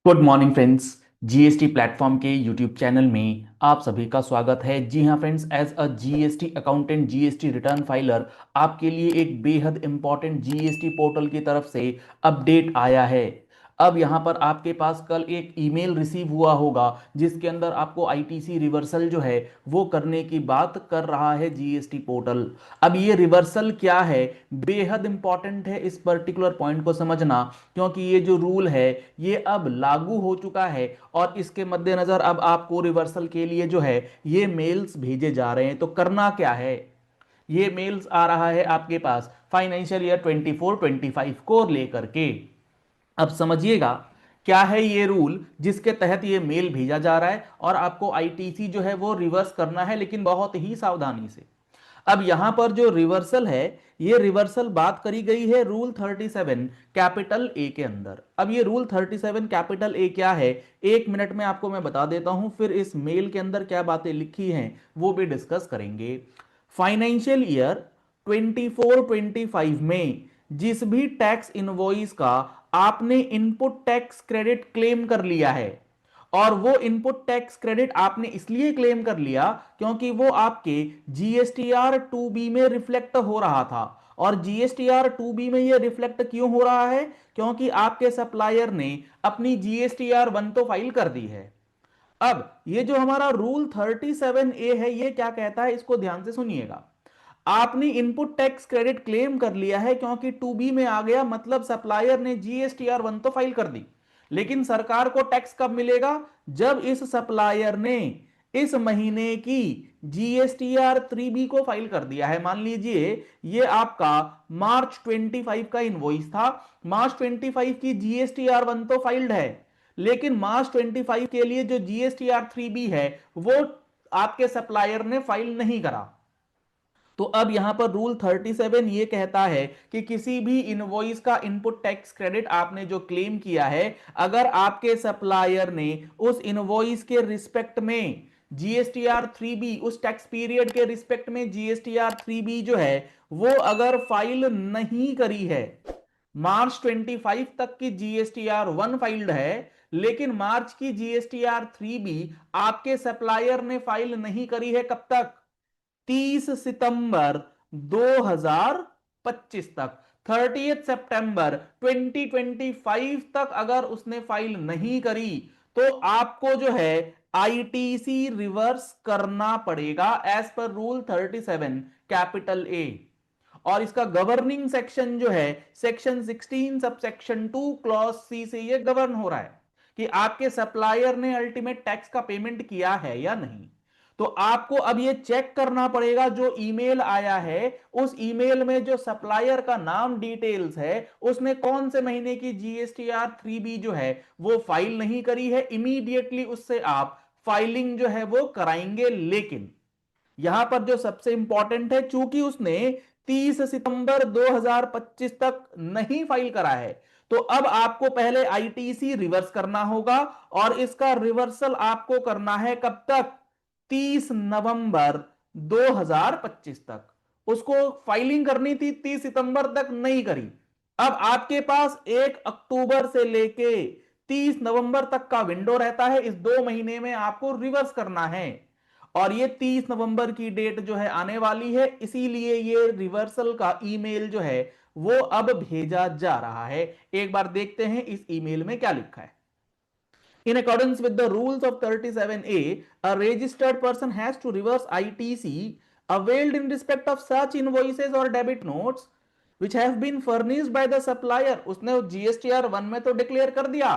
Good morning friends. GST platform के YouTube channel में आप सभी का स्वागत है। जी हाँ friends, as a GST accountant, GST return filer, आपके लिए एक बेहद इंपॉर्टेंट जीएसटी पोर्टल की तरफ से अपडेट आया है। अब यहाँ पर आपके पास कल एक ईमेल रिसीव हुआ होगा जिसके अंदर आपको आईटीसी रिवर्सल जो है वो करने की बात कर रहा है जीएसटी पोर्टल। अब ये रिवर्सल क्या है, बेहद इंपॉर्टेंट है इस पर्टिकुलर पॉइंट को समझना, क्योंकि ये जो रूल है ये अब लागू हो चुका है और इसके मद्देनजर अब आपको रिवर्सल के लिए जो है ये मेल्स भेजे जा रहे हैं। तो करना क्या है, ये मेल्स आ रहा है आपके पास फाइनेंशियल ईयर 24-25 को लेकर के। अब समझिएगा क्या है ये रूल जिसके तहत ये मेल भेजा जा रहा है और आपको आईटीसी जो है वो रिवर्स करना है, लेकिन बहुत ही सावधानी से। अब यहां पर जो रिवर्सल है, ये रिवर्सल बात करी गई है रूल 37 कैपिटल ए के अंदर। अब ये रूल 37 कैपिटल ए क्या है, एक मिनट में आपको मैं बता देता हूं, फिर इस मेल के अंदर क्या बातें लिखी हैं वो भी डिस्कस करेंगे। फाइनेंशियल ईयर 24-25 में जिस भी टैक्स इनवॉइस का आपने इनपुट टैक्स क्रेडिट क्लेम कर लिया है, और वो इनपुट टैक्स क्रेडिट आपने इसलिए क्लेम कर लिया क्योंकि वो आपके जीएसटीआर 2B में रिफ्लेक्ट हो रहा था। और जीएसटीआर 2B में ये रिफ्लेक्ट क्यों हो रहा है, क्योंकि आपके सप्लायर ने अपनी जीएसटीआर 1 तो फाइल कर दी है। अब ये जो हमारा रूल 37A है ये क्या कहता है, इसको ध्यान से सुनिएगा। आपने इनपुट टैक्स क्रेडिट क्लेम कर लिया है क्योंकि 2B में आ गया, मतलब सप्लायर ने जीएसटीआर 1 तो फाइल कर दी, लेकिन सरकार को टैक्स कब मिलेगा, जब इस सप्लायर ने इस महीने की जीएसटीआर 3B को फाइल कर दिया है। मान लीजिए ये आपका मार्च 25 का इनवॉइस था, मार्च 25 की जीएसटीआर 1 तो फाइल्ड है, लेकिन मार्च 25 के लिए जो जीएसटीआर 3B है वो आपके सप्लायर ने फाइल नहीं करा। तो अब यहां पर रूल 37 ये कहता है कि किसी भी इनवॉइस का इनपुट टैक्स क्रेडिट आपने जो क्लेम किया है, अगर आपके सप्लायर ने उस इनवॉइस के रिस्पेक्ट में जीएसटीआर 3B, उस टैक्स पीरियड के रिस्पेक्ट में जीएसटीआर 3B जो है वो अगर फाइल नहीं करी है, मार्च 25 तक की जीएसटीआर 1 फाइल्ड है, लेकिन मार्च की जीएसटीआर 3B आपके सप्लायर ने फाइल नहीं करी है, कब तक, 30 सितंबर 2025 तक, 30 सितंबर 2025 तक अगर उसने फाइल नहीं करी तो आपको जो है आईटीसी रिवर्स करना पड़ेगा as per rule 37 capital A. और इसका गवर्निंग सेक्शन जो है section 16 sub section 2 clause C से ये गवर्न हो रहा है कि आपके सप्लायर ने अल्टीमेट टैक्स का पेमेंट किया है या नहीं। तो आपको अब ये चेक करना पड़ेगा, जो ईमेल आया है उस ईमेल में जो सप्लायर का नाम डिटेल्स है उसने कौन से महीने की जीएसटीआर 3B जो है वो फाइल नहीं करी है, इमीडिएटली उससे आप फाइलिंग जो है वो कराएंगे। लेकिन यहां पर जो सबसे इंपॉर्टेंट है, चूंकि उसने 30 सितंबर 2025 तक नहीं फाइल करा है, तो अब आपको पहले आईटीसी रिवर्स करना होगा और इसका रिवर्सल आपको करना है कब तक, 30 नवंबर 2025 तक। उसको फाइलिंग करनी थी 30 सितंबर तक, नहीं करी। अब आपके पास 1 अक्टूबर से लेके 30 नवंबर तक का विंडो रहता है, इस 2 महीने में आपको रिवर्स करना है। और ये 30 नवंबर की डेट जो है आने वाली है, इसीलिए ये रिवर्सल का ईमेल जो है वो अब भेजा जा रहा है। एक बार देखते हैं इस ईमेल में क्या लिखा है। In accordance with the rules of 37A, a registered person has to reverse ITC availed in respect of such invoices or debit notes which have been furnished by the supplier. उसने GSTR 1 में तो declare कर दिया,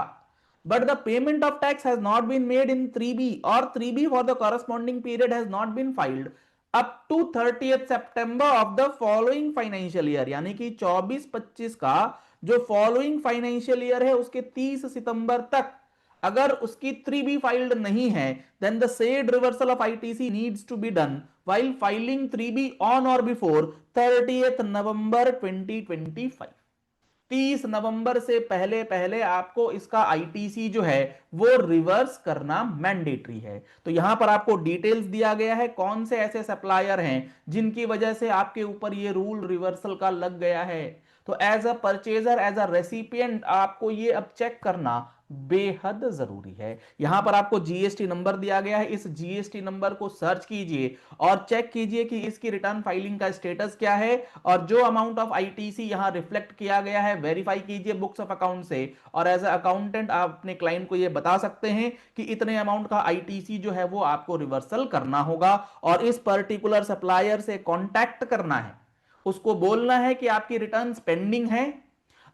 but the payment of tax has not been made in 3B or 3B for the corresponding period has not been filed up to 30th September of the following financial year, यानी कि 24-25 का जो following financial year है उसके 30 सितंबर तक अगर उसकी 3B filed नहीं है, then the said reversal of ITC needs to be done while filing 3B on or before 30th November 2025। 30 नवंबर से पहले पहले आपको इसका आईटीसी जो है वो रिवर्स करना मैंडेटरी है। तो यहां पर आपको डिटेल्स दिया गया है कौन से ऐसे सप्लायर हैं जिनकी वजह से आपके ऊपर ये रूल रिवर्सल का लग गया है। तो as a purchaser, as a recipient आपको ये अब चेक करना बेहद जरूरी है। यहां पर आपको जीएसटी नंबर दिया गया है, इस जीएसटी नंबर को सर्च कीजिए और चेक कीजिए कि इसकी रिटर्न फाइलिंग का स्टेटस क्या है, और जो अमाउंट ऑफ आईटीसी यहां रिफ्लेक्ट किया गया है वेरीफाई कीजिए बुक्स ऑफ अकाउंट से, और एज अ अकाउंटेंट आप अपने क्लाइंट को यह बता सकते हैं कि इतने अमाउंट का आईटीसी जो है वो आपको रिवर्सल करना होगा, और इस पर्टिकुलर सप्लायर से कॉन्टैक्ट करना है, उसको बोलना है कि आपकी रिटर्न पेंडिंग है।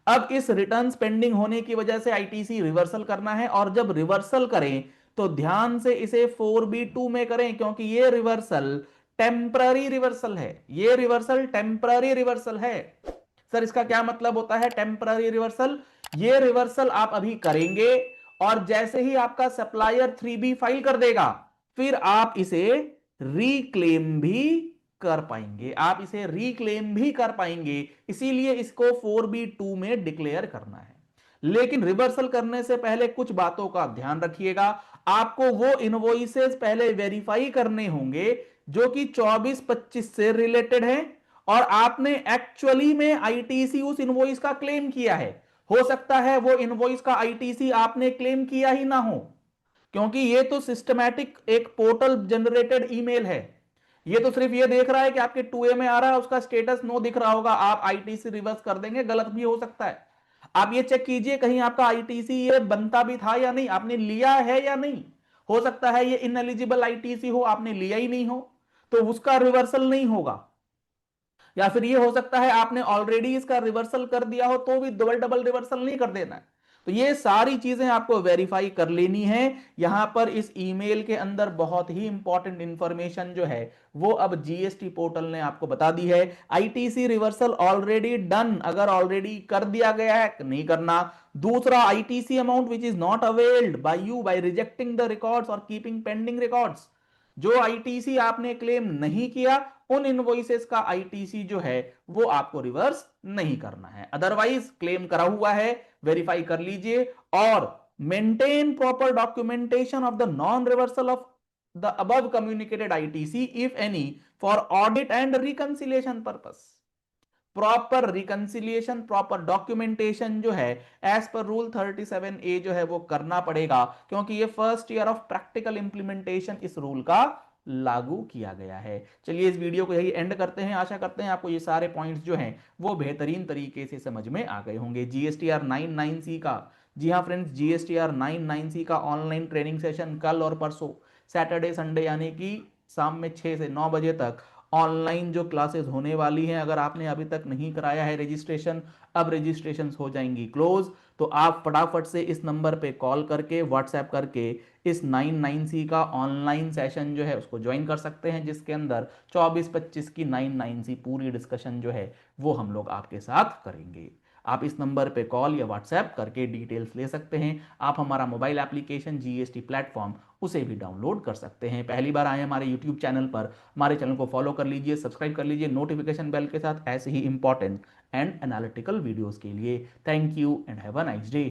अब इस रिटर्न पेंडिंग होने की वजह से आईटीसी रिवर्सल करना है, और जब रिवर्सल करें तो ध्यान से इसे 4B2 में करें, क्योंकि ये रिवर्सल टेम्पररी रिवर्सल है, ये रिवर्सल टेम्पररी रिवर्सल है। सर इसका क्या मतलब होता है टेम्पररी रिवर्सल? ये रिवर्सल आप अभी करेंगे और जैसे ही आपका सप्लायर 3B फाइल कर देगा, फिर आप इसे रिक्लेम भी कर पाएंगे, आप इसे रिक्लेम भी कर पाएंगे, इसीलिए इसको 4B2 में डिक्लेयर करना है। लेकिन रिवर्सल करने से पहले कुछ बातों का ध्यान रखिएगा, आपको वो इनवॉइसेस पहले वेरीफाई करने होंगे जो कि 24-25 से रिलेटेड है, और आपने एक्चुअली में आईटीसी उस इनवॉइस का क्लेम किया है। हो सकता है वो इनवॉइस का आईटीसी आपने क्लेम किया ही ना हो, क्योंकि ये तो सिस्टमैटिक एक पोर्टल जनरेटेड ईमेल है, ये तो सिर्फ ये देख रहा है कि आपके 2A में आ रहा है, उसका स्टेटस नो दिख रहा होगा, आप आईटीसी रिवर्स कर देंगे, गलत भी हो सकता है। आप ये चेक कीजिए कहीं आपका आईटीसी ये बनता भी था या नहीं, आपने लिया है या नहीं। हो सकता है ये इनएलिजिबल आईटीसी हो, आपने लिया ही नहीं हो, तो उसका रिवर्सल नहीं होगा। या फिर ये हो सकता है आपने ऑलरेडी इसका रिवर्सल कर दिया हो तो भी डबल डबल रिवर्सल नहीं कर देना है। तो ये सारी चीजें आपको वेरीफाई कर लेनी है। यहां पर इस ईमेल के अंदर बहुत ही इंपॉर्टेंट इंफॉर्मेशन जो है वो अब जीएसटी पोर्टल ने आपको बता दी है। आईटीसी रिवर्सल ऑलरेडी डन, अगर ऑलरेडी कर दिया गया है नहीं करना। दूसरा, ITC amount which is not availed by you by rejecting the records और कीपिंग पेंडिंग रिकॉर्ड्स, जो आईटीसी आपने क्लेम नहीं किया उन इनवॉइसेस का आईटीसी जो है वो आपको रिवर्स नहीं करना है, अदरवाइज क्लेम करा हुआ है, वेरीफाई कर लीजिए। और maintain proper documentation of the non reversal of the above communicated ITC if any for audit and reconciliation purpose. Proper reconciliation, proper documentation जो है एज पर रूल 37A जो है वो करना पड़ेगा, क्योंकि ये first year of practical implementation इस रूल का लागू किया गया है। चलिए इस वीडियो को यही एंड करते हैं, आशा करते हैं आपको ये सारे पॉइंट्स जो हैं वो बेहतरीन तरीके से समझ में आ गए होंगे। जीएसटीआर 99C का, जी हाँ फ्रेंड्स, जीएसटीआर 99C का ऑनलाइन ट्रेनिंग सेशन कल और परसों सैटरडे संडे यानी कि शाम में 6 से 9 बजे तक ऑनलाइन जो क्लासेस होने वाली हैं, अगर आपने अभी तक नहीं कराया है रजिस्ट्रेशन, अब रजिस्ट्रेशन हो जाएंगी क्लोज, तो आप फटाफट से इस नंबर पे कॉल करके व्हाट्सएप करके इस 99C का ऑनलाइन सेशन जो है उसको ज्वाइन कर सकते हैं, जिसके अंदर 24-25 की 99C पूरी डिस्कशन जो है वो हम लोग आपके साथ करेंगे। आप इस नंबर पे कॉल या व्हाट्सएप करके डिटेल्स ले सकते हैं। आप हमारा मोबाइल एप्लीकेशन जीएसटी प्लेटफॉर्म उसे भी डाउनलोड कर सकते हैं। पहली बार आए हमारे यूट्यूब चैनल पर, हमारे चैनल को फॉलो कर लीजिए, सब्सक्राइब कर लीजिए नोटिफिकेशन बेल के साथ ऐसे ही इंपॉर्टेंट एंड एनालिटिकल वीडियोस के लिए। Thank you and have a nice day.